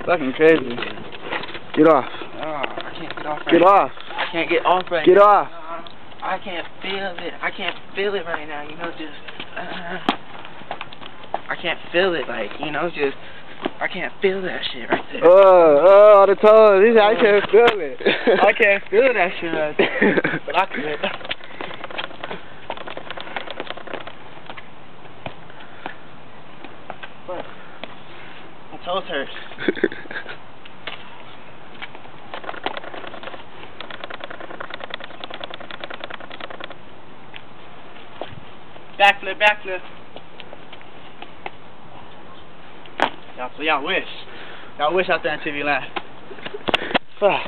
Fucking crazy. Get off. I can't get off right Get now. off. I can't get off right Get now. off. I can't feel it. I can't feel it right now, you know, just... I can't feel it, like, you know, just... I can't feel that shit right there. All the toes. He said, I can't feel it. I can't feel that shit right there. But I can. What? My toes hurt. Backflip, backflip. Y'all wish. Y'all wish out there in TV land. Fuck.